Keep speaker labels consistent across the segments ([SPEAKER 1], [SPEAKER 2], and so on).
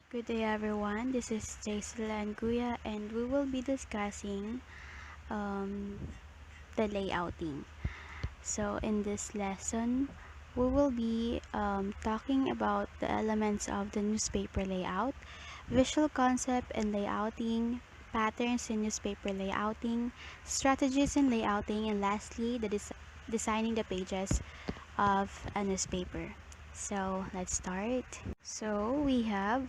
[SPEAKER 1] Good day everyone, this is Jaisal Anguya and we will be discussing um, the layouting. So in this lesson, we will be talking about the elements of the newspaper layout, visual concept and layouting, patterns in newspaper layouting, strategies in layouting, and lastly, the designing the pages of a newspaper. So let's start. So we have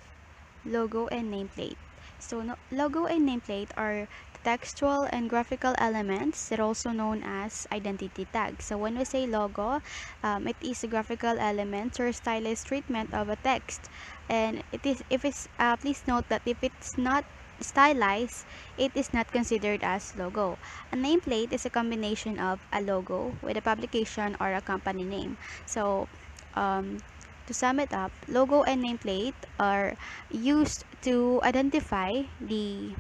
[SPEAKER 1] logo and nameplate. So logo and nameplate are textual and graphical elements that are also known as identity tags. So when we say logo, it is a graphical element or stylized treatment of a text. And it is if it's please note that if it's not stylized, it is not considered as logo. A nameplate is a combination of a logo with a publication or a company name. So um, to sum it up, logo and nameplate are used to identify the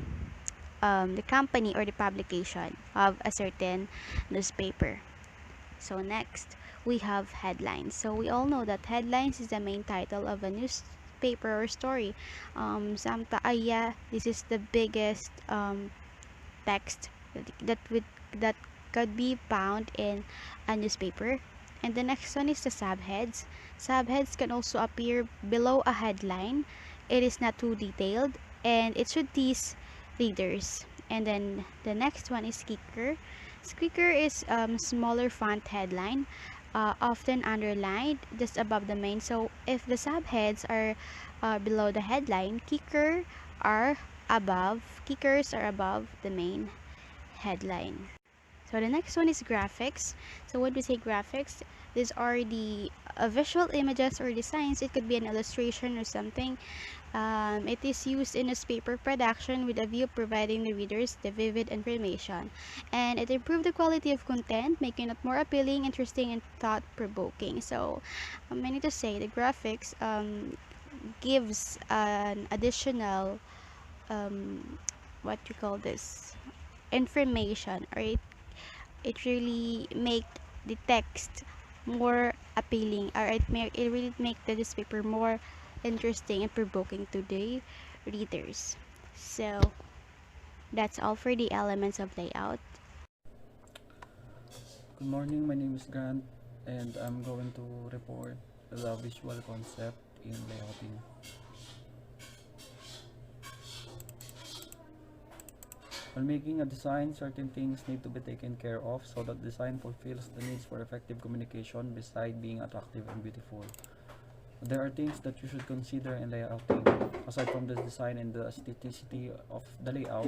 [SPEAKER 1] company or the publication of a certain newspaper. So next, we have headlines. So we all know that headlines is the main title of a newspaper or story. Yeah, this is the biggest text that could be found in a newspaper. And the next one is the subheads. Subheads can also appear below a headline. It is not too detailed and it should tease readers. And then the next one is kicker. Kicker is smaller font headline, often underlined just above the main. So if the subheads are below the headline, are kickers are above the main headline. So the next one is graphics. So when we say graphics, these are the visual images or designs. It could be an illustration or something. It is used in newspaper production with a view of providing the readers the vivid information. And it improves the quality of content, making it more appealing, interesting, and thought-provoking. So I need to say the graphics gives an additional what you call this information, or it really make the text more appealing, or it really make the newspaper more interesting and provoking to the readers. So that's all for the elements of layout.
[SPEAKER 2] Good morning, my name is Grant and I'm going to report the visual concept in layouting. When making a design, certain things need to be taken care of so that design fulfills the needs for effective communication beside being attractive and beautiful. There are things that you should consider in layouting. Aside from the design and the aestheticity of the layout,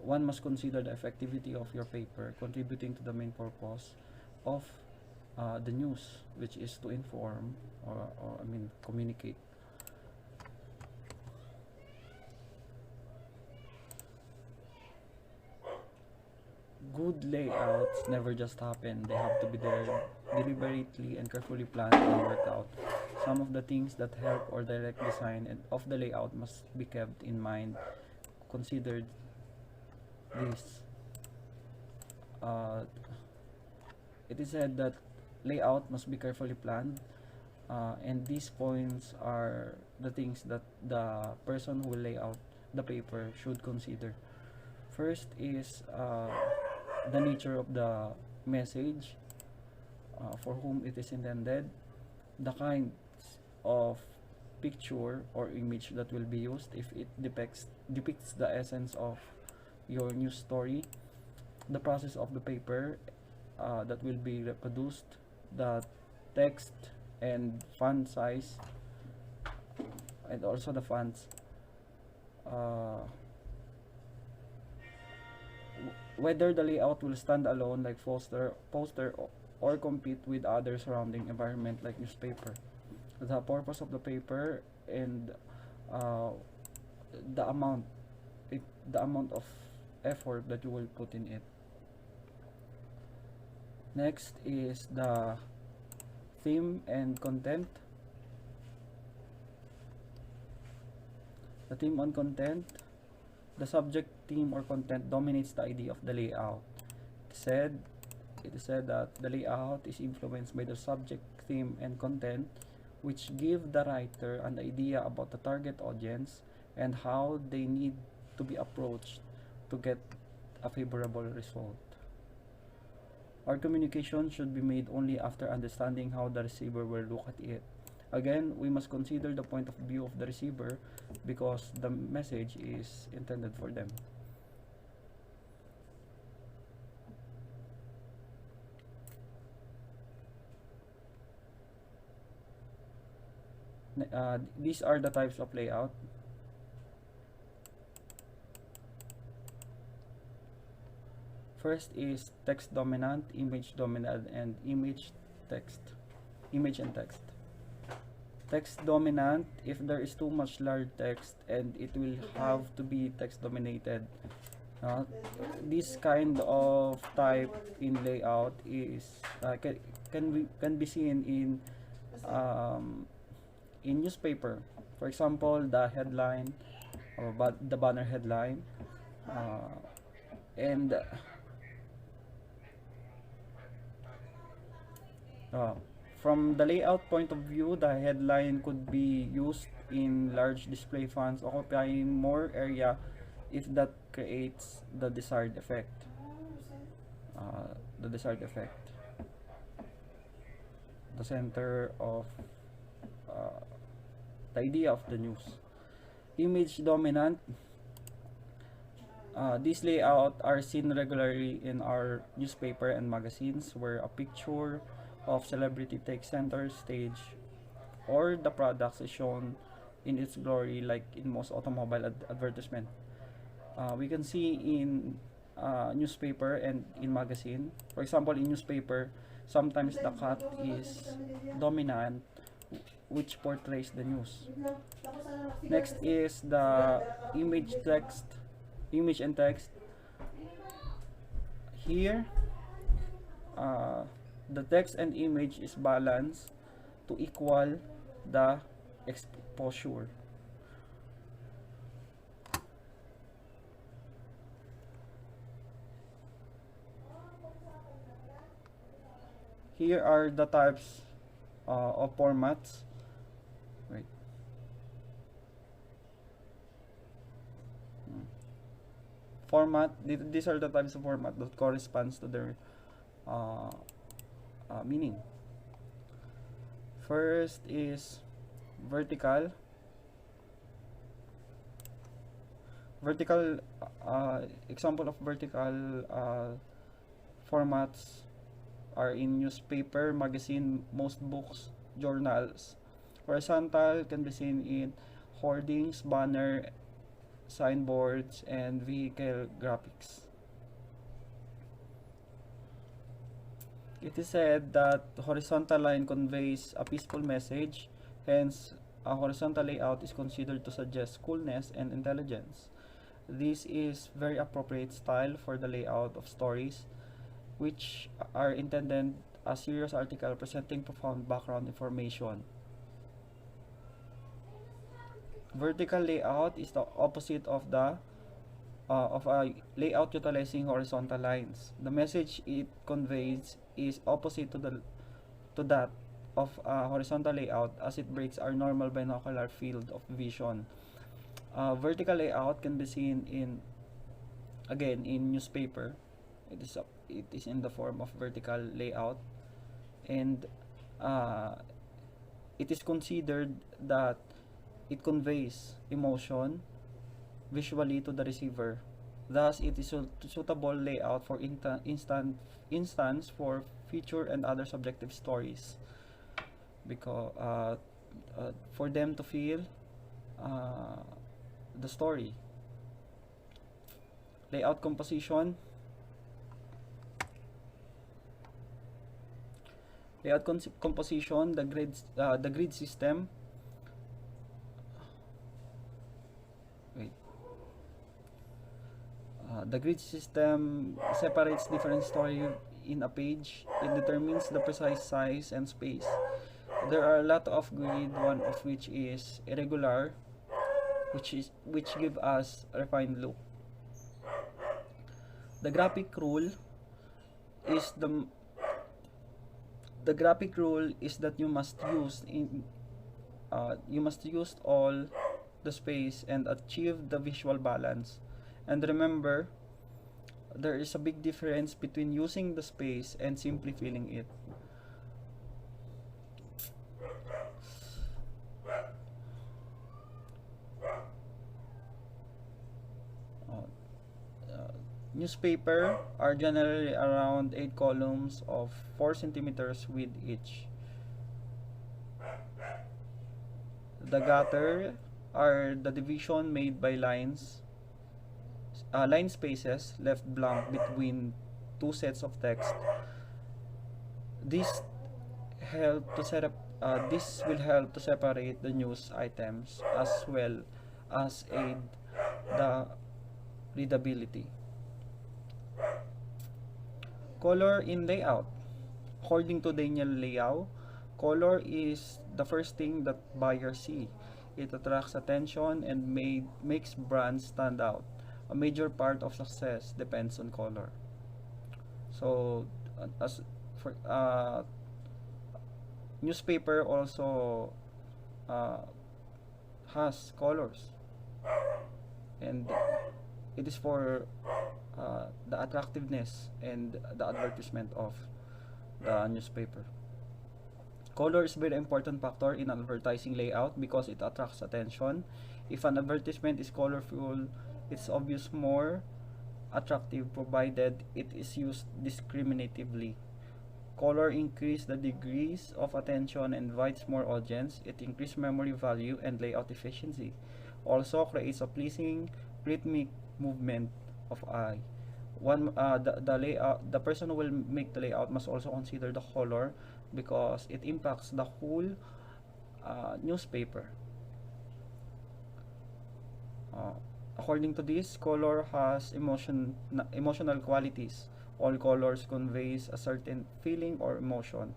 [SPEAKER 2] one must consider the effectivity of your paper, contributing to the main purpose of the news, which is to inform or communicate. Good layouts never just happen. They have to be there deliberately and carefully planned and worked out. Some of the things that help or direct design and of the layout must be kept in mind. Considered this. Uh, it is said that layout must be carefully planned, and these points are the things that the person who will lay out the paper should consider. First is the nature of the message, for whom it is intended, the kind of picture or image that will be used if it depicts the essence of your news story, the process of the paper that will be reproduced, the text and font size, and also the fonts. Uh, Whether the layout will stand alone like poster or compete with other surrounding environment like newspaper. The purpose of the paper and uh, the amount the amount of effort that you will put in it. Next is the theme and content. The theme on content. The subject, theme, or content dominates the idea of the layout. It is said that the layout is influenced by the subject, theme, and content, which give the writer an idea about the target audience and how they need to be approached to get a favorable result. Our communication should be made only after understanding how the receiver will look at it. Again, we must consider the point of view of the receiver because the message is intended for them. These are the types of layout. First is text dominant, image dominant, and image and text. Text dominant, if there is too much large text, and it will have to be text dominated. This kind of type in layout is can be seen in newspaper. For example, the headline or the banner headline, and from the layout point of view, the headline could be used in large display fonts, occupying more area if that creates the desired effect. The center of the idea of the news. Image dominant. These layouts are seen regularly in our newspaper and magazines where a picture of celebrity takes center stage or the products is shown in its glory, like in most automobile advertisement. We can see in newspaper and in magazine. For example, in newspaper, sometimes the cut is dominant, which portrays the news. Next is the image and text. Here, the text and image is balanced to equal the exposure. Here are the types of formats. Wait. Format. These are the types of format that corresponds to their meaning. First is vertical. Example of vertical formats are in newspaper, magazine, most books, journals. Horizontal can be seen in hoardings, banner, signboards, and vehicle graphics. It is said that the horizontal line conveys a peaceful message, hence a horizontal layout is considered to suggest coolness and intelligence. This is very appropriate style for the layout of stories, which are intended as serious article presenting profound background information. Vertical layout is the opposite of a layout utilizing horizontal lines. The message it conveys is opposite to that of a horizontal layout, as it breaks our normal binocular field of vision. Vertical layout can be seen in newspaper. It is in the form of vertical layout, and it is considered that it conveys emotion visually to the receiver. Thus, it is suitable layout for instance for feature and other subjective stories, because for them to feel the story. Layout composition. Composition, the grid system. The grid system separates different stories in a page. It determines the precise size and space. There are a lot of grid, one of which is irregular, which give us a refined look. The graphic rule is that you must use you must use all the space and achieve the visual balance. And remember, there is a big difference between using the space and simply filling it. Uh, Newspaper are generally around 8 columns of 4 centimeters width each. The gutter are the division made by line spaces left blank between two sets of text. This this will help to separate the news items as well as aid the readability. Color in layout. According to Daniel Liao, color is the first thing that buyers see. It attracts attention and makes brands stand out. A major part of success depends on color. So, as for newspaper also uh, has colors, and it is for the attractiveness and the advertisement of the newspaper. Color is very important factor in advertising layout because it attracts attention. If an advertisement is colorful, it's obvious more attractive provided it is used discriminatively. Color increase the degrees of attention and invites more audience. It increases memory value and layout efficiency. Also creates a pleasing rhythmic movement of eye. The person who will make the layout must also consider the color because it impacts the whole newspaper. According to this, color has emotional qualities. All colors conveys a certain feeling or emotion.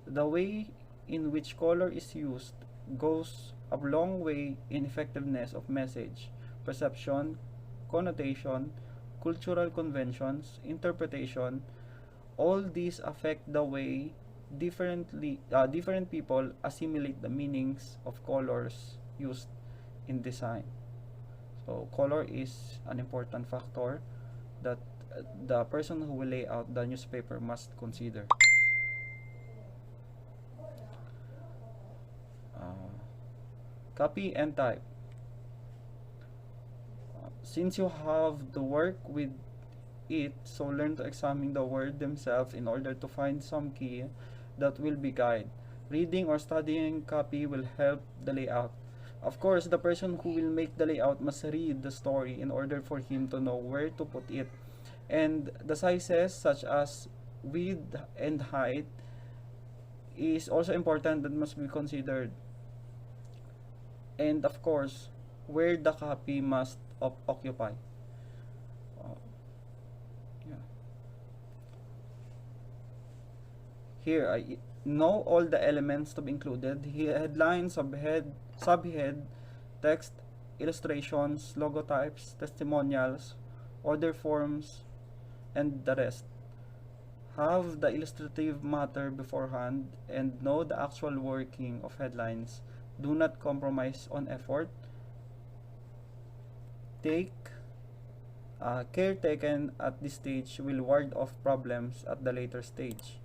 [SPEAKER 2] The way in which color is used goes a long way in effectiveness of message, perception, connotation, cultural conventions, interpretation. All these affect the way different people assimilate the meanings of colors used in design. So color is an important factor that the person who will lay out the newspaper must consider. Copy and type. Since you have to work with it, so learn to examine the word themselves in order to find some key that will be guide. Reading or studying copy will help the layout. Of course, the person who will make the layout must read the story in order for him to know where to put it. And the sizes such as width and height is also important that must be considered. And of course, where the copy must occupy. Yeah. Here, I know all the elements to be included. Headline, subhead, text, illustrations, logotypes, testimonials, order forms, and the rest. Have the illustrative matter beforehand and know the actual working of headlines. Do not compromise on effort. Care taken at this stage will ward off problems at the later stage.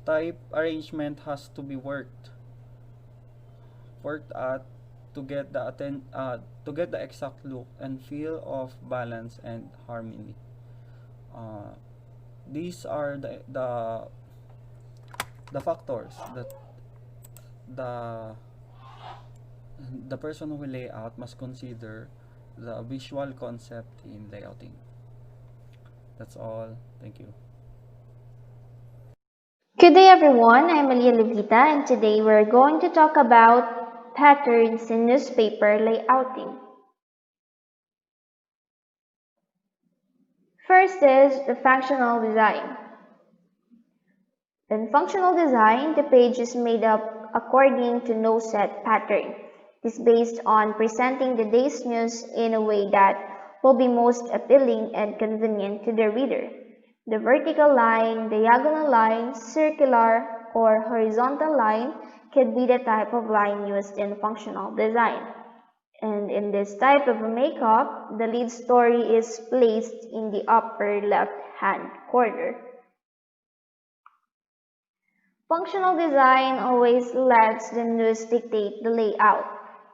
[SPEAKER 2] Type arrangement has to be worked at to get the exact look and feel of balance and harmony. These are the factors that the person who will lay out must consider the visual concept in layouting. That's all. Thank you.
[SPEAKER 3] Good day everyone, I'm Alia Levita and today we're going to talk about patterns in newspaper layouting. First is the functional design. In functional design, the page is made up according to no set pattern. It is based on presenting the day's news in a way that will be most appealing and convenient to the reader. The vertical line, diagonal line, circular, or horizontal line could be the type of line used in functional design. And in this type of a makeup, the lead story is placed in the upper left-hand corner. Functional design always lets the news dictate the layout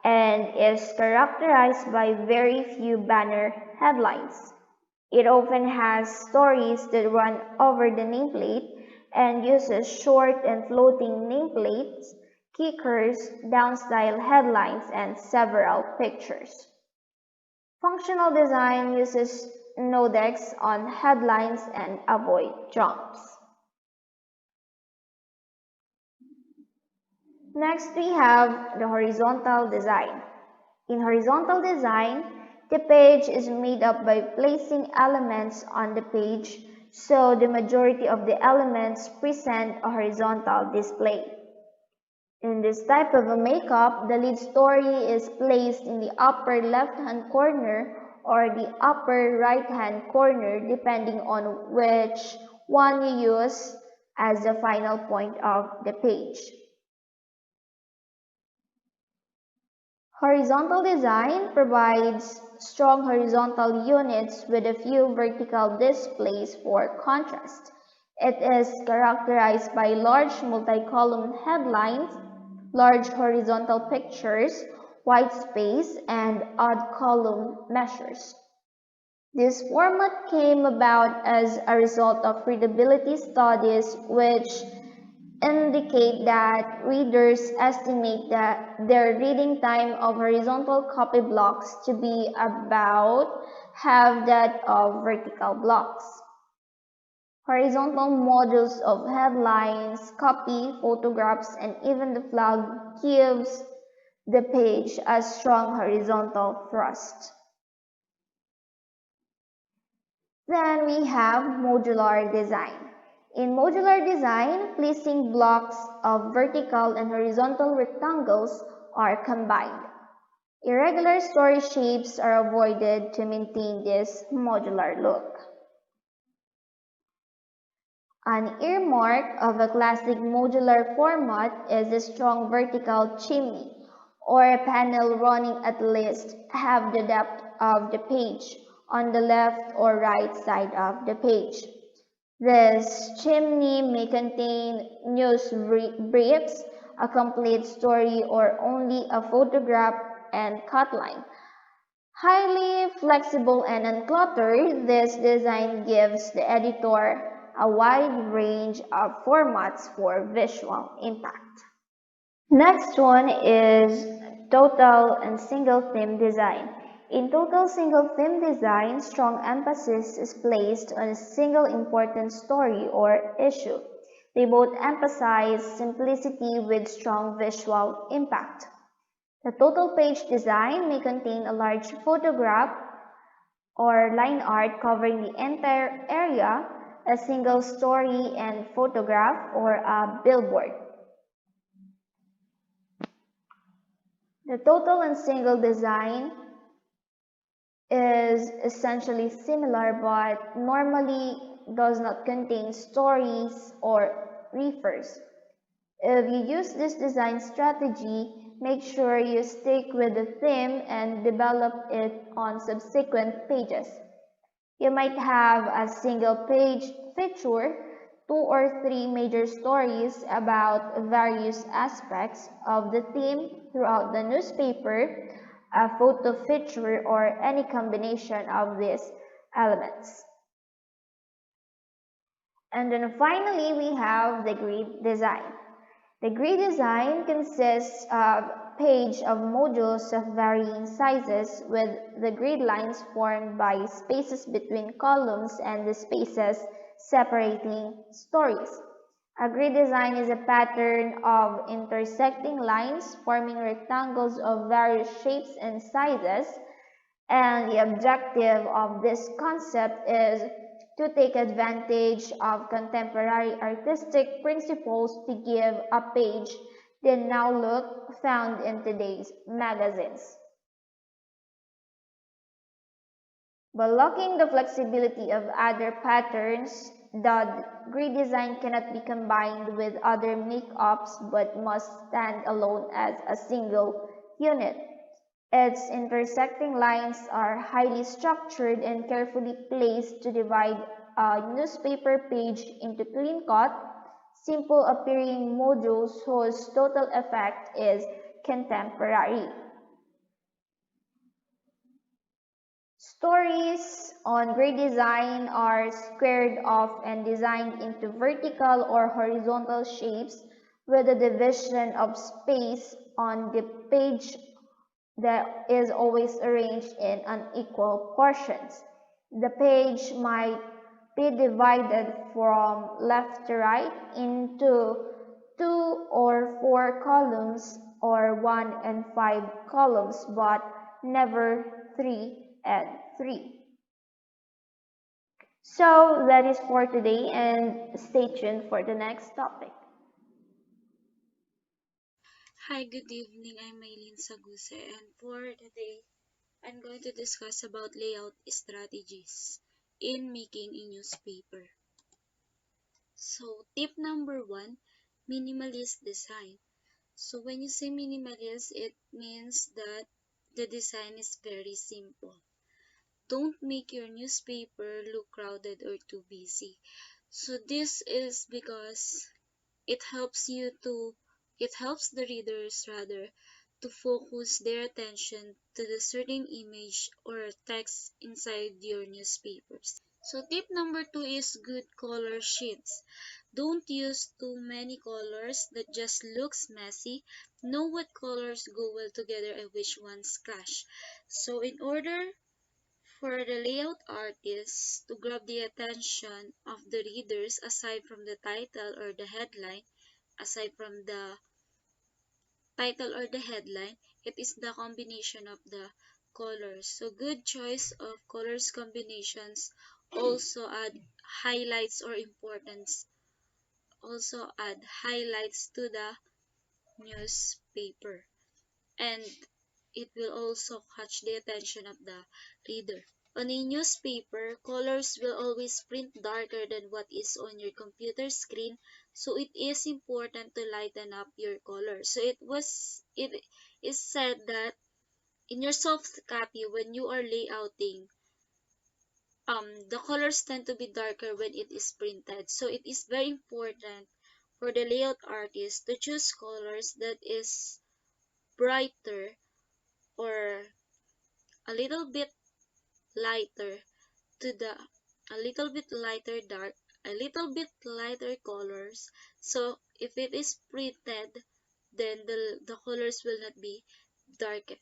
[SPEAKER 3] and is characterized by very few banner headlines. It often has stories that run over the nameplate and uses short and floating nameplates, kickers, down-style headlines, and several pictures. Functional design uses nodex on headlines and avoid jumps. Next, we have the horizontal design. In horizontal design, the page is made up by placing elements on the page, so the majority of the elements present a horizontal display. In this type of a makeup, the lead story is placed in the upper left-hand corner or the upper right-hand corner depending on which one you use as the final point of the page. Horizontal design provides strong horizontal units with a few vertical displays for contrast. It is characterized by large multi-column headlines, large horizontal pictures, white space, and odd column measures. This format came about as a result of readability studies which indicate that readers estimate that their reading time of horizontal copy blocks to be about half that of vertical blocks. Horizontal modules of headlines, copy, photographs, and even the flag gives the page a strong horizontal thrust. Then we have modular design. In modular design, placing blocks of vertical and horizontal rectangles are combined. Irregular story shapes are avoided to maintain this modular look. An earmark of a classic modular format is a strong vertical chimney, or a panel running at least half the depth of the page on the left or right side of the page. This chimney may contain news briefs, a complete story, or only a photograph and cutline. Highly flexible and uncluttered, this design gives the editor a wide range of formats for visual impact. Next one is total and single theme design. In total single theme design, strong emphasis is placed on a single important story or issue. They both emphasize simplicity with strong visual impact. The total page design may contain a large photograph or line art covering the entire area, a single story and photograph, or a billboard. The total and single design is essentially similar but normally does not contain stories or refers. If you use this design strategy, make sure you stick with the theme and develop it on subsequent pages. You might have a single page feature, 2 or 3 major stories about various aspects of the theme throughout the newspaper, a photo feature, or any combination of these elements. And then finally, we have the grid design. The grid design consists of a page of modules of varying sizes with the grid lines formed by spaces between columns and the spaces separating stories. A grid design is a pattern of intersecting lines forming rectangles of various shapes and sizes, and the objective of this concept is to take advantage of contemporary artistic principles to give a page the now look found in today's magazines. By locking the flexibility of other patterns The grid design cannot be combined with other makeups but must stand alone as a single unit. Its intersecting lines are highly structured and carefully placed to divide a newspaper page into clean-cut, simple-appearing modules whose total effect is contemporary. Stories on grid design are squared off and designed into vertical or horizontal shapes with a division of space on the page that is always arranged in unequal portions. The page might be divided from left to right into 2 or 4 columns or 1 and 5 columns, but never 3 and 3. So that is for today, and stay tuned for the next topic.
[SPEAKER 4] Hi, good evening. I'm Maylene Saguse, and for today, I'm going to discuss about layout strategies in making a newspaper. So, tip number one, minimalist design. So, when you say minimalist, it means that the design is very simple. Don't make your newspaper look crowded or too busy. So, this is because it helps you to it helps the readers rather to focus their attention to the certain image or text inside your newspapers. So tip number two is good color sheets. Don't use too many colors that just looks messy. Know what colors go well together and which ones clash. So in order for the layout artist to grab the attention of the readers, aside from the title or the headline, aside from the title or the headline, it is the combination of the colors. So good choice of colors combinations also add highlights or importance, also add highlights to the newspaper, and it will also catch the attention of the reader. On a newspaper, colors will always print darker than what is on your computer screen, so it is important to lighten up your colors. So it is said that in your soft copy, when you are layouting, the colors tend to be darker when it is printed. So it is very important for the layout artist to choose colors that is brighter or a little bit lighter to the a little bit lighter dark a little bit lighter colors, so if it is printed, then the colors will not be darkened.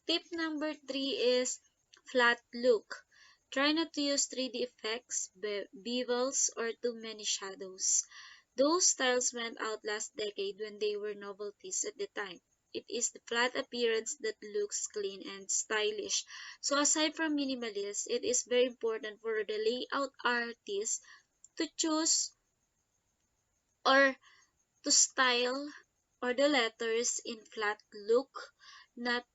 [SPEAKER 4] Tip number three is flat look. Try not to use 3D effects, bevels, or too many shadows. Those styles went out last decade when they were novelties at the time. It is the flat appearance that looks clean and stylish. So aside from minimalist, it is very important for the layout artist to choose or to style or the letters in flat look, not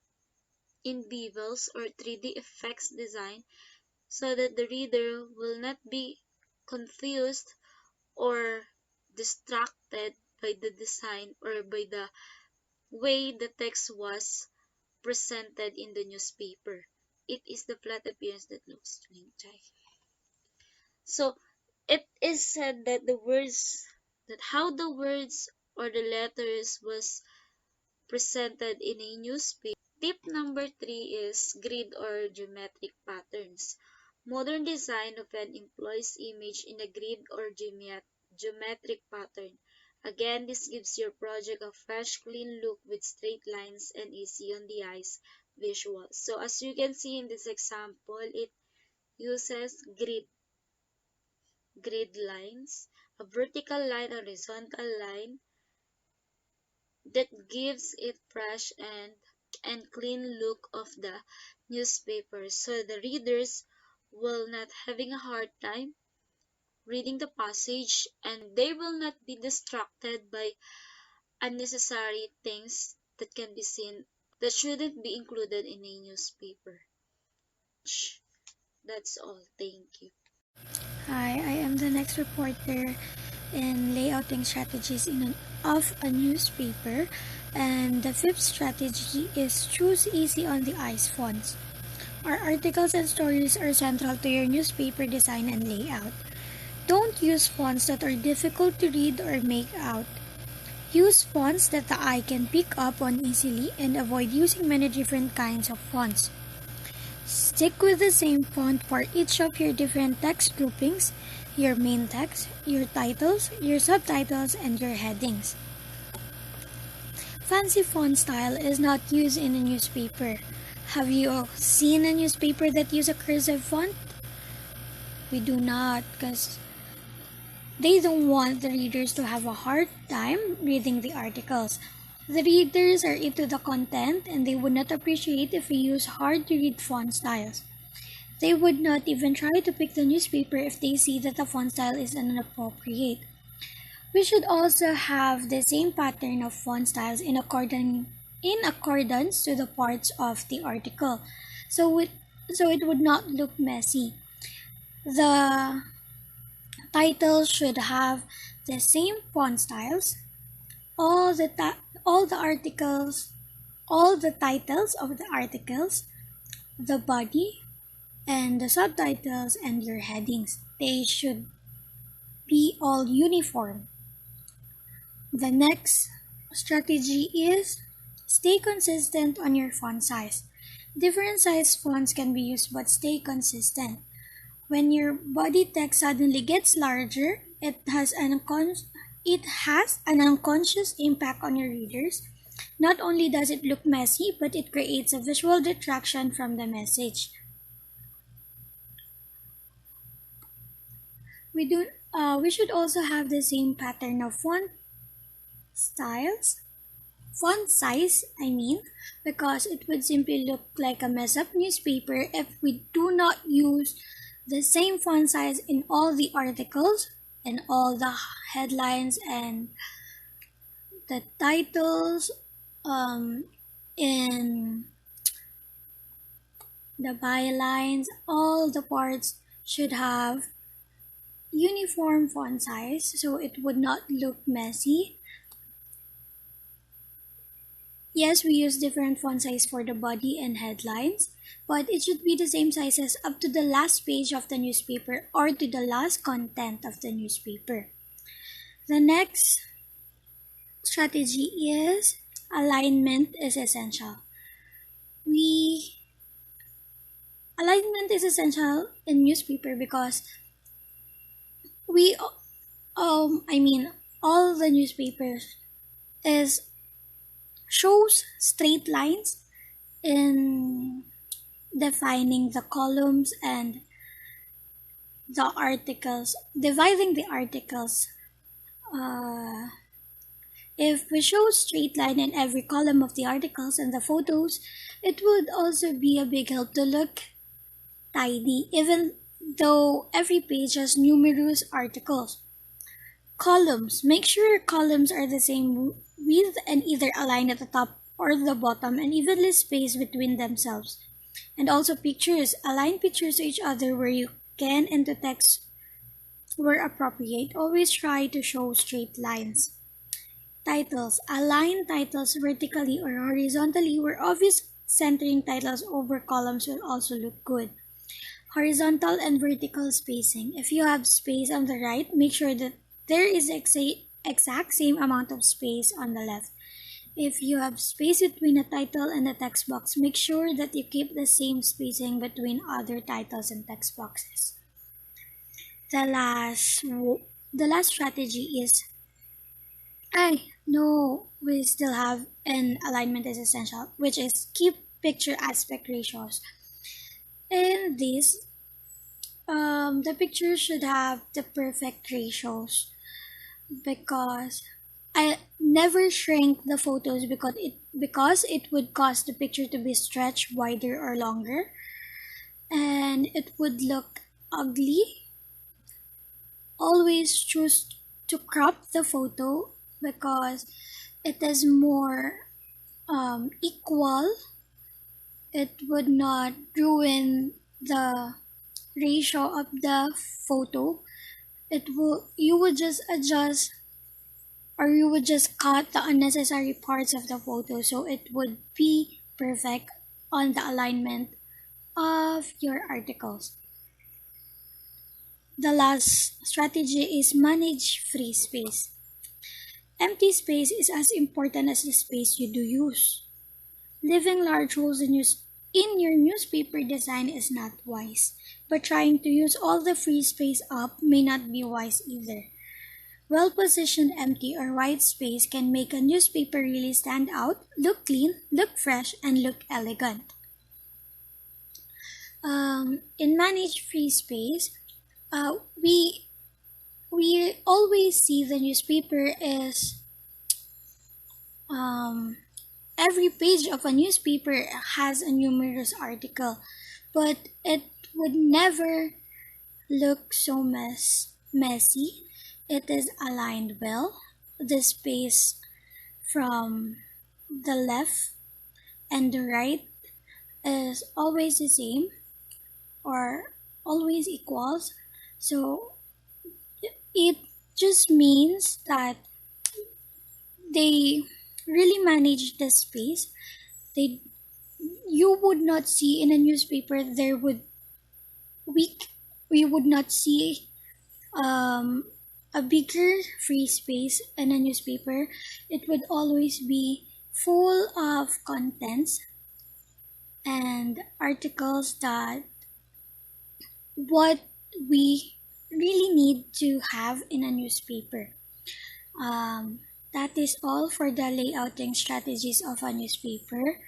[SPEAKER 4] in bevels or 3D effects design, so that the reader will not be confused or distracted by the design or by the way the text was presented in the newspaper. It is the flat appearance that looks clean. So it is said that how the words or the letters was presented in a newspaper. Tip number three is grid or geometric patterns. Modern design often employs image in a grid or geometric pattern. Again, this gives your project a fresh, clean look with straight lines and easy on the eyes visuals. So as you can see in this example, it uses grid lines, a vertical line, a horizontal line that gives it fresh and clean look of the newspaper, so the readers will not having a hard time reading the passage and they will not be distracted by unnecessary things that can be seen that shouldn't be included in a newspaper. That's all. Thank you.
[SPEAKER 5] Hi, I am the next reporter in layouting strategies of a newspaper, and the fifth strategy is choose easy on the eyes fonts. Our articles and stories are central to your newspaper design and layout. Don't use fonts that are difficult to read or make out. Use fonts that the eye can pick up on easily and avoid using many different kinds of fonts. Stick with the same font for each of your different text groupings, your main text, your titles, your subtitles, and your headings. Fancy font style is not used in a newspaper. Have you seen a newspaper that use a cursive font? We do not, because they don't want the readers to have a hard time reading the articles. The readers are into the content and they would not appreciate if we use hard to read font styles. They would not even try to pick the newspaper if they see that the font style is inappropriate. We should also have the same pattern of font styles in accordance to the parts of the article, so it would not look messy. The title should have the same font styles. All the titles of the articles, the body, and the subtitles and your headings, they should be all uniform. The next strategy is stay consistent on your font size. Different size fonts can be used, but stay consistent. When your body text suddenly gets larger, it has an unconscious impact on your readers. Not only does it look messy, but it creates a visual distraction from the message. We should also have the same pattern of font size, because it would simply look like a mess up newspaper if we do not use the same font size in all the articles and all the headlines and the titles, in the bylines. All the parts should have uniform font size so it would not look messy. Yes, we use different font size for the body and headlines, but it should be the same sizes up to the last page of the newspaper or to the last content of the newspaper. The next strategy is alignment is essential. Alignment is essential in newspaper because all the newspapers shows straight lines in defining the columns and the articles, dividing the articles. If we show straight line in every column of the articles and the photos, it would also be a big help to look tidy, even though every page has numerous articles. Columns. Make sure columns are the same width and either aligned at the top or the bottom and evenly spaced between themselves. And also pictures. Align pictures to each other where you can and to text where appropriate. Always try to show straight lines. Titles. Align titles vertically or horizontally where obvious centering titles over columns will also look good. Horizontal and vertical spacing. If you have space on the right, make sure that there is exact same amount of space on the left. If you have space between a title and a text box, make sure that you keep the same spacing between other titles and text boxes. The last strategy is we still have an alignment is essential, which is keep picture aspect ratios. In this, the picture should have the perfect ratios because I never shrink the photos because it would cause the picture to be stretched wider or longer and it would look ugly. Always choose to crop the photo because it is more equal. It would not ruin the ratio of the photo, you would just adjust, or you would just cut the unnecessary parts of the photo so it would be perfect on the alignment of your articles. The last strategy is manage free space. Empty space is as important as the space you do use. Leaving large holes in your newspaper design is not wise, but trying to use all the free space up may not be wise either. Well-positioned empty or white space can make a newspaper really stand out, look clean, look fresh, and look elegant. In managed free space, uh, we we always see the newspaper is um, every page of a newspaper has a numerous article, but it would never look so messy. It is aligned well. The space from the left and the right is always the same or always equals. So it just means that they really manage the space. They You would not see in a newspaper we we would not see a bigger free space in a newspaper. It would always be full of contents and articles that what we really need to have in a newspaper. Um, that is all for the layouting strategies of a newspaper.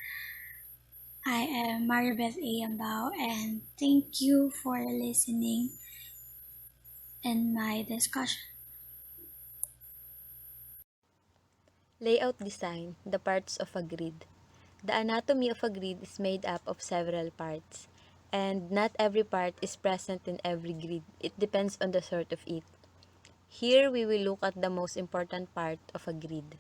[SPEAKER 5] I am Maribeth Ayambao, and thank you for listening in my discussion.
[SPEAKER 6] Layout design, the parts of a grid. The anatomy of a grid is made up of several parts, and not every part is present in every grid. It depends on the sort of it. Here we will look at the most important part of a grid.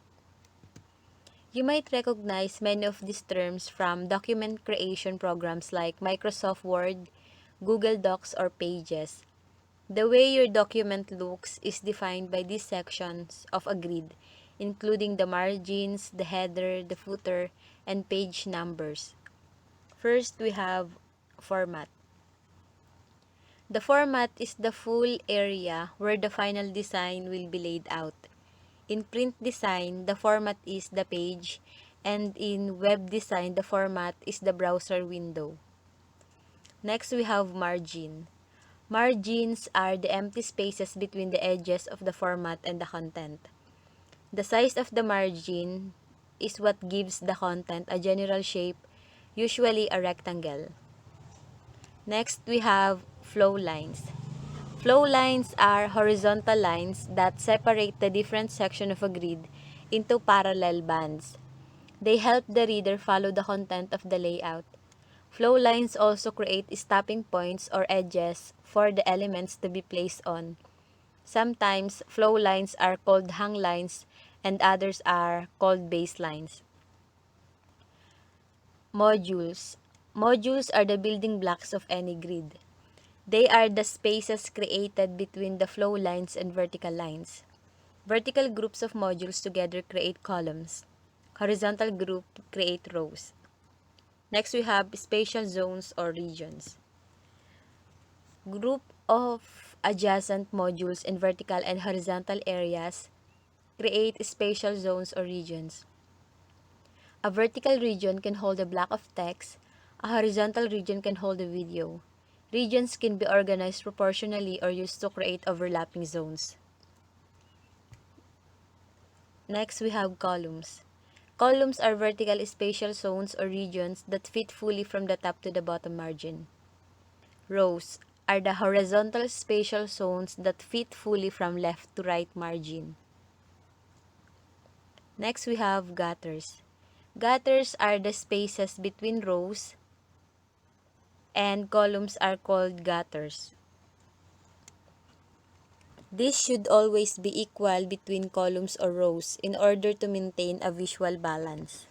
[SPEAKER 6] You might recognize many of these terms from document creation programs like Microsoft Word, Google Docs, or Pages. The way your document looks is defined by these sections of a grid, including the margins, the header, the footer, and page numbers. First, we have format. The format is the full area where the final design will be laid out. In print design, the format is the page, and in web design, the format is the browser window. Next, we have margin. Margins are the empty spaces between the edges of the format and the content. The size of the margin is what gives the content a general shape, usually a rectangle. Next, we have flow lines. Flow lines are horizontal lines that separate the different sections of a grid into parallel bands. They help the reader follow the content of the layout. Flow lines also create stopping points or edges for the elements to be placed on. Sometimes flow lines are called hang lines and others are called baselines. Modules. Modules are the building blocks of any grid. They are the spaces created between the flow lines and vertical lines. Vertical groups of modules together create columns. Horizontal groups create rows. Next, we have spatial zones or regions. Group of adjacent modules in vertical and horizontal areas create spatial zones or regions. A vertical region can hold a block of text. A horizontal region can hold a video. Regions can be organized proportionally or used to create overlapping zones. Next, we have columns. Columns are vertical spatial zones or regions that fit fully from the top to the bottom margin. Rows are the horizontal spatial zones that fit fully from left to right margin. Next, we have gutters. Gutters are the spaces between rows, and columns are called gutters. This should always be equal between columns or rows in order to maintain a visual balance.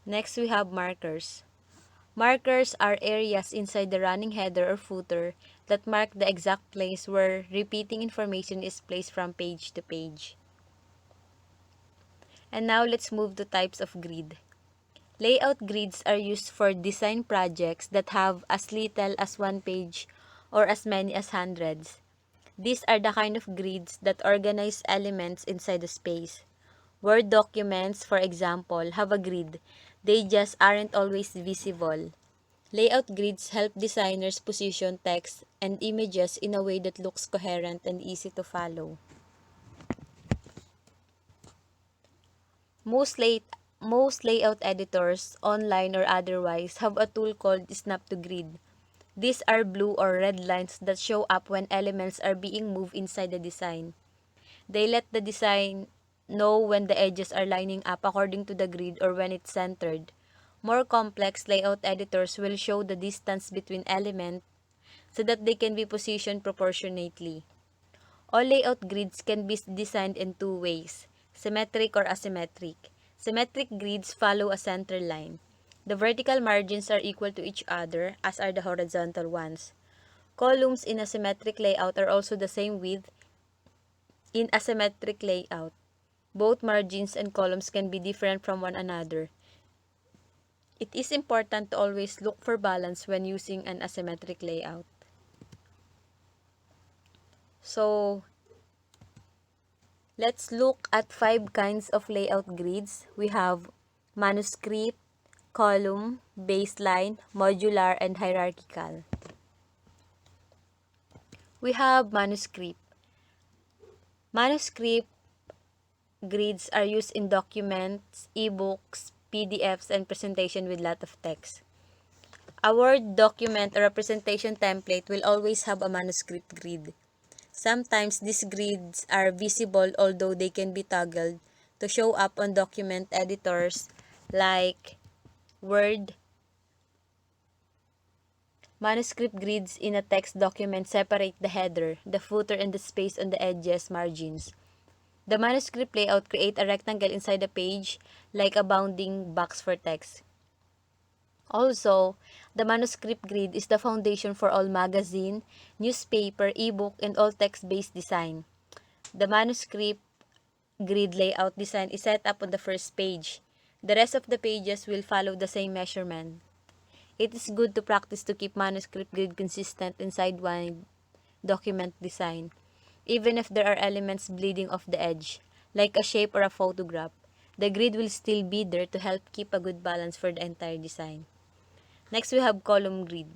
[SPEAKER 6] Next, we have markers. Markers are areas inside the running header or footer that mark the exact place where repeating information is placed from page to page. And now let's move to types of grid. Layout grids are used for design projects that have as little as one page or as many as hundreds. These are the kind of grids that organize elements inside a space. Word documents, for example, have a grid. They just aren't always visible. Layout grids help designers position text and images in a way that looks coherent and easy to follow. Most layout editors, online or otherwise, have a tool called Snap to Grid. These are blue or red lines that show up when elements are being moved inside the design. They let the design know when the edges are lining up according to the grid or when it's centered. More complex layout editors will show the distance between elements so that they can be positioned proportionately. All layout grids can be designed in two ways, symmetric or asymmetric. Symmetric grids follow a center line. The vertical margins are equal to each other, as are the horizontal ones. Columns in a symmetric layout are also the same width in a symmetric layout. Both margins and columns can be different from one another. It is important to always look for balance when using an asymmetric layout. So, let's look at 5 kinds of layout grids. We have manuscript, column, baseline, modular, and hierarchical. We have manuscript. Manuscript grids are used in documents, ebooks, PDFs, and presentation with lot of text. A Word document or a presentation template will always have a manuscript grid. Sometimes these grids are visible although they can be toggled to show up on document editors like Word. Manuscript grids in a text document separate the header, the footer, and the space on the edges margins. The manuscript layout creates a rectangle inside the page like a bounding box for text. Also, the manuscript grid is the foundation for all magazine, newspaper, ebook, and all text-based design. The manuscript grid layout design is set up on the first page. The rest of the pages will follow the same measurement. It is good to practice to keep manuscript grid consistent and sidewise document design, even if there are elements bleeding off the edge, like a shape or a photograph. The grid will still be there to help keep a good balance for the entire design. Next, we have column grid.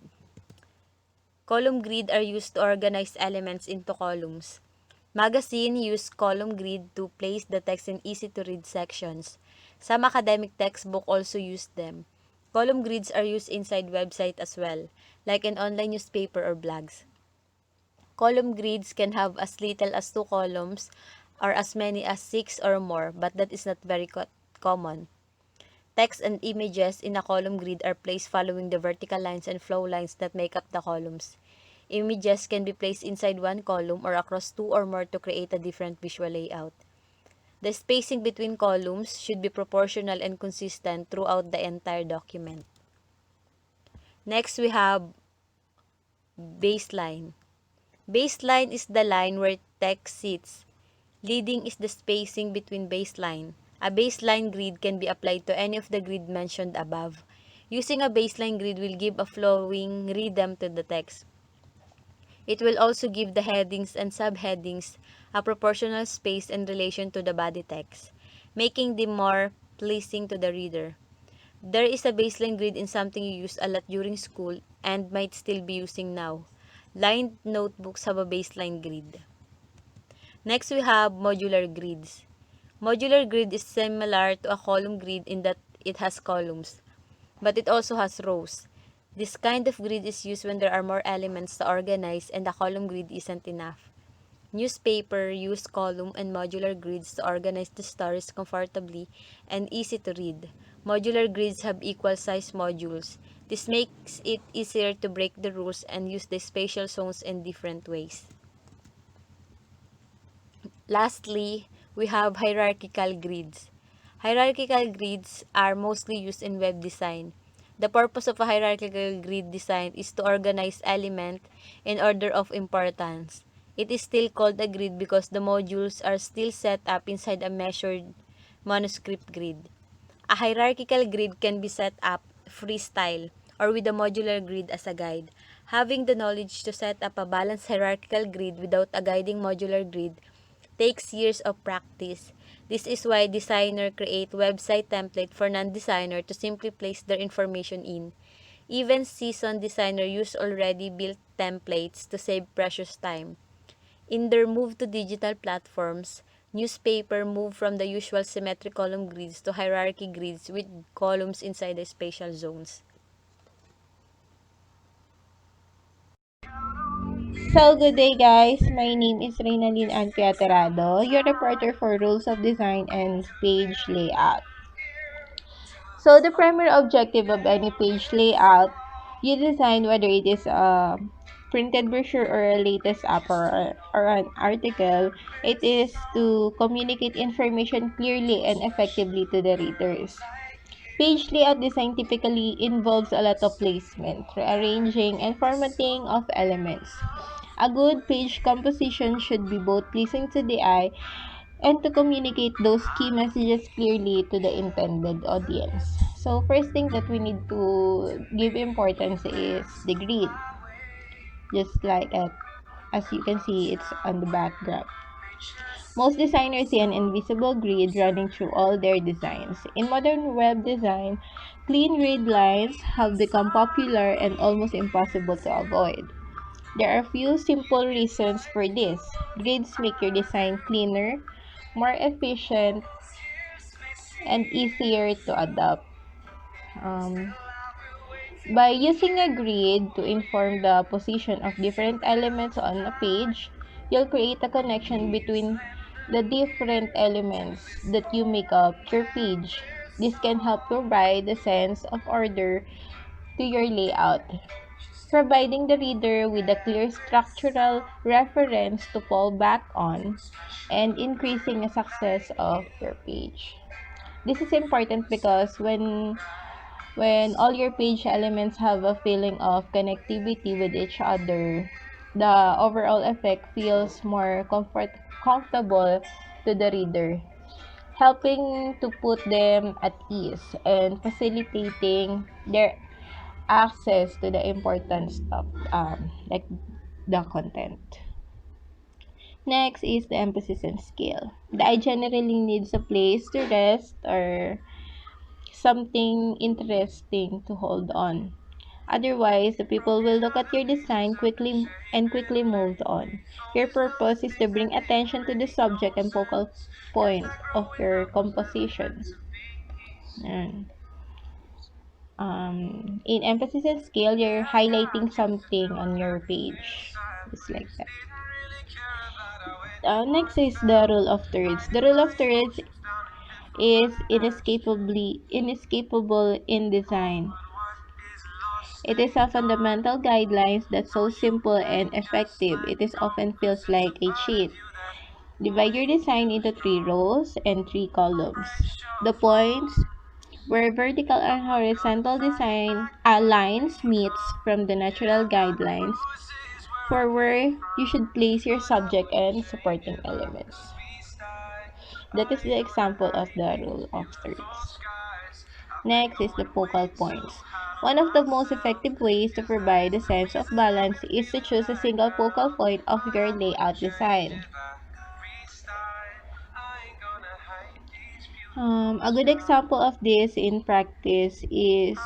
[SPEAKER 6] Column grid are used to organize elements into columns. Magazine use column grid to place the text in easy-to-read sections. Some academic textbook also use them. Column grids are used inside website as well, like in online newspaper or blogs. Column grids can have as little as 2 columns or as many as 6 or more, but that is not very common. Text and images in a column grid are placed following the vertical lines and flow lines that make up the columns. Images can be placed inside one column or across 2 or more to create a different visual layout. The spacing between columns should be proportional and consistent throughout the entire document. Next, we have baseline. Baseline is the line where text sits. Leading is the spacing between baseline. A baseline grid can be applied to any of the grid mentioned above. Using a baseline grid will give a flowing rhythm to the text. It will also give the headings and subheadings a proportional space in relation to the body text, making them more pleasing to the reader. There is a baseline grid in something you used a lot during school and might still be using now. Lined notebooks have a baseline grid. Next, we have modular grids. Modular grid is similar to a column grid in that it has columns, but it also has rows. This kind of grid is used when there are more elements to organize and the column grid isn't enough. Newspaper use column and modular grids to organize the stories comfortably and easy to read. Modular grids have equal size modules. This makes it easier to break the rules and use the spatial zones in different ways. Lastly, we have hierarchical grids. Hierarchical grids are mostly used in web design. The purpose of a hierarchical grid design is to organize element in order of importance. It is still called a grid because the modules are still set up inside a measured manuscript grid. A hierarchical grid can be set up freestyle or with a modular grid as a guide. Having the knowledge to set up a balanced hierarchical grid without a guiding modular grid takes years of practice. This is why designer create website template for non-designer to simply place their information in. Even seasoned designer use already built templates to save precious time. In their move to digital platforms, newspaper moved from the usual symmetric column grids to hierarchy grids with columns inside the spatial zones.
[SPEAKER 7] So, good day guys. My name is Reynalyn Anquiaterado, your reporter for Rules of Design and Page Layout. So, the primary objective of any page layout you design, whether it is a printed brochure or a latest app or an article, it is to communicate information clearly and effectively to the readers. Page layout design typically involves a lot of placement, rearranging, and formatting of elements. A good page composition should be both pleasing to the eye and to communicate those key messages clearly to the intended audience. So first thing that we need to give importance is the grid. Just like as you can see, it's on the background. Most designers see an invisible grid running through all their designs. In modern web design, clean grid lines have become popular and almost impossible to avoid. There are a few simple reasons for this. Grids make your design cleaner, more efficient, and easier to adopt. Um, by using a grid to inform the position of different elements on a page, you'll create a connection between the different elements that you make up your page. This can help provide a sense of order to your layout, providing the reader with a clear structural reference to fall back on and increasing the success of your page. This is important because when all your page elements have a feeling of connectivity with each other, the overall effect feels more comfortable to the reader, helping to put them at ease and facilitating their access to the important stuff, like the content. Next is the emphasis and scale. The eye generally needs a place to rest or something interesting to hold on. Otherwise, the people will look at your design quickly move on. Your purpose is to bring attention to the subject and focal point of your composition. And, in emphasis and scale, you're highlighting something on your page. Just like that. Next is the rule of thirds. The rule of thirds is inescapable in design. It is a fundamental guidelines that's so simple and effective. It is often feels like a cheat. Divide your design into 3 rows and 3 columns. The points where vertical and horizontal design lines meets from the natural guidelines for where you should place your subject and supporting elements. That is the example of the rule of thirds. Next is the focal points. One of the most effective ways to provide a sense of balance is to choose a single focal point of your layout design. A good example of this in practice is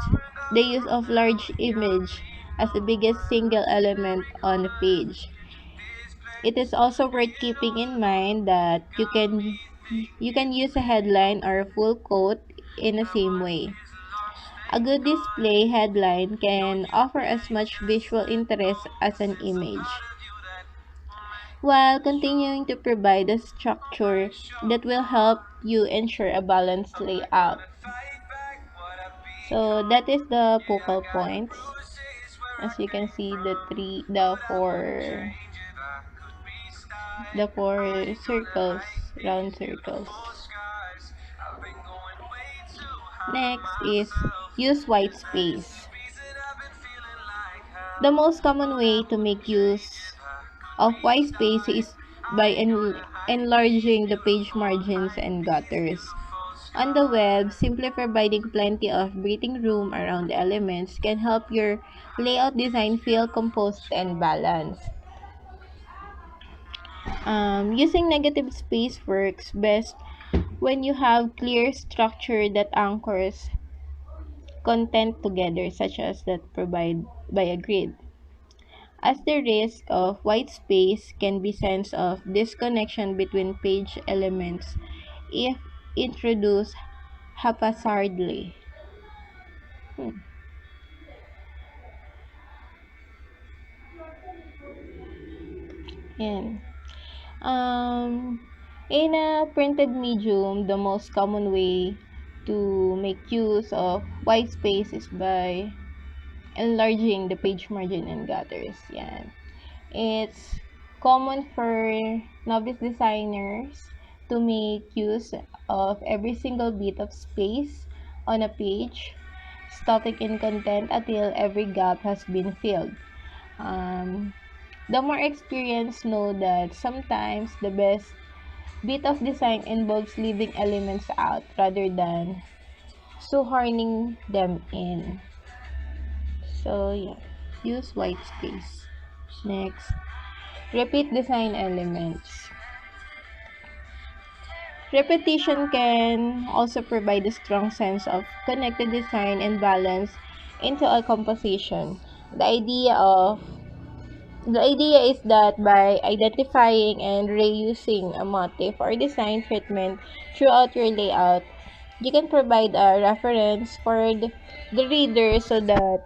[SPEAKER 7] the use of large image as the biggest single element on the page. It is also worth keeping in mind that you can use a headline or a full quote in the same way. A good display headline can offer as much visual interest as an image, while continuing to provide a structure that will help you ensure a balanced layout. So that is the focal points. As you can see, the four circles, round circles. Next is use white space. The most common way to make use of white space is by enlarging the page margins and gutters. On the web, simply providing plenty of breathing room around the elements can help your layout design feel composed and balanced. Using negative space works best when you have clear structure that anchors content together, such as that provided by a grid. As the risk of white space can be sense of disconnection between page elements if introduced haphazardly. Hmm. Yan. Um, in a printed medium, the most common way to make use of white space is by enlarging the page margin and gutters. Yan. It's common for novice designers to make use of every single bit of space on a page, stopping in content until every gap has been filled. Um, the more experienced know that sometimes the best bit of design involves leaving elements out rather than shoehorning them in. So yeah, use white space. Next, repeat design elements. Repetition can also provide a strong sense of connected design and balance into a composition. The idea of The idea is that by identifying and reusing a motif or design treatment throughout your layout, you can provide a reference for the reader so that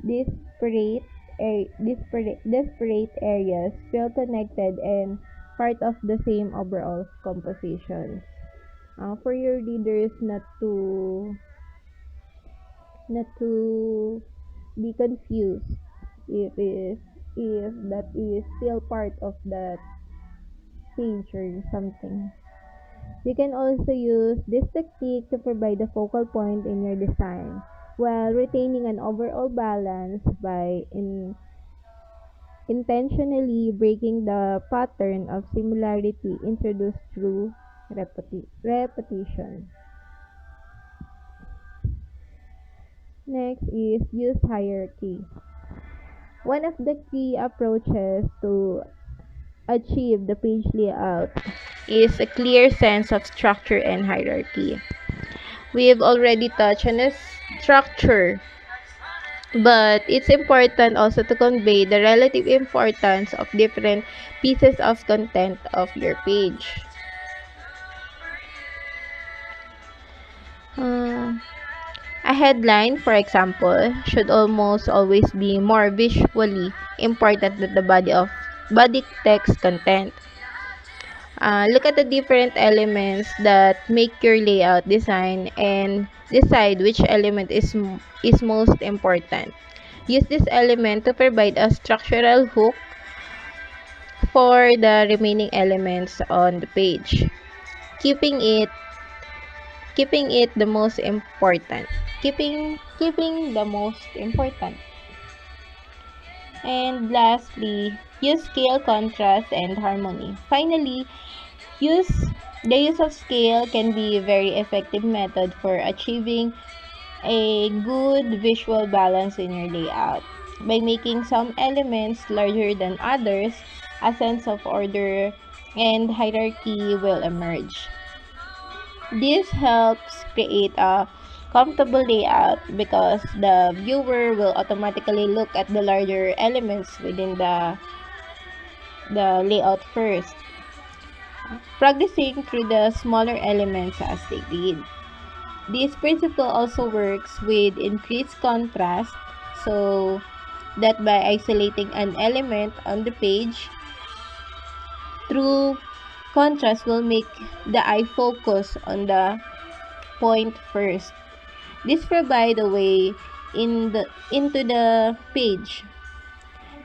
[SPEAKER 7] disparate, disparate areas feel connected and part of the same overall composition. For your readers not to be confused if that is still part of that page or something. You can also use this technique to provide a focal point in your design while retaining an overall balance by intentionally breaking the pattern of similarity introduced through repetition. Next is use hierarchy. One of the key approaches to achieve the page layout is a clear sense of structure and hierarchy. We have already touched on the structure, but it's important also to convey the relative importance of different pieces of content of your page. Uh, a headline, for example, should almost always be more visually important than the body text content. Look at the different elements that make your layout design and decide which element is most important. Use this element to provide a structural hook for the remaining elements on the page, keeping it the most important. Keeping the most important. And lastly, use scale, contrast, and harmony. Finally, use the use of scale can be a very effective method for achieving a good visual balance in your layout. By making some elements larger than others, a sense of order and hierarchy will emerge. This helps create a comfortable layout because the viewer will automatically look at the larger elements within the layout first, practicing through the smaller elements as they read. This principle also works with increased contrast, so that by isolating an element on the page through contrast will make the eye focus on the point first. This provides a way into the page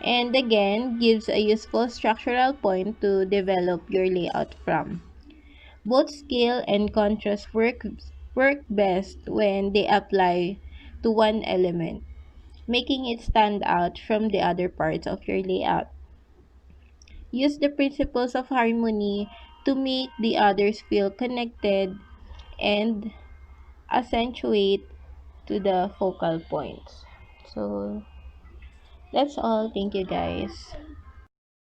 [SPEAKER 7] and again gives a useful structural point to develop your layout from. Both scale and contrast work best when they apply to one element, making it stand out from the other parts of your layout. Use the principles of harmony to make the others feel connected and accentuate to the focal points. So that's all. Thank you guys.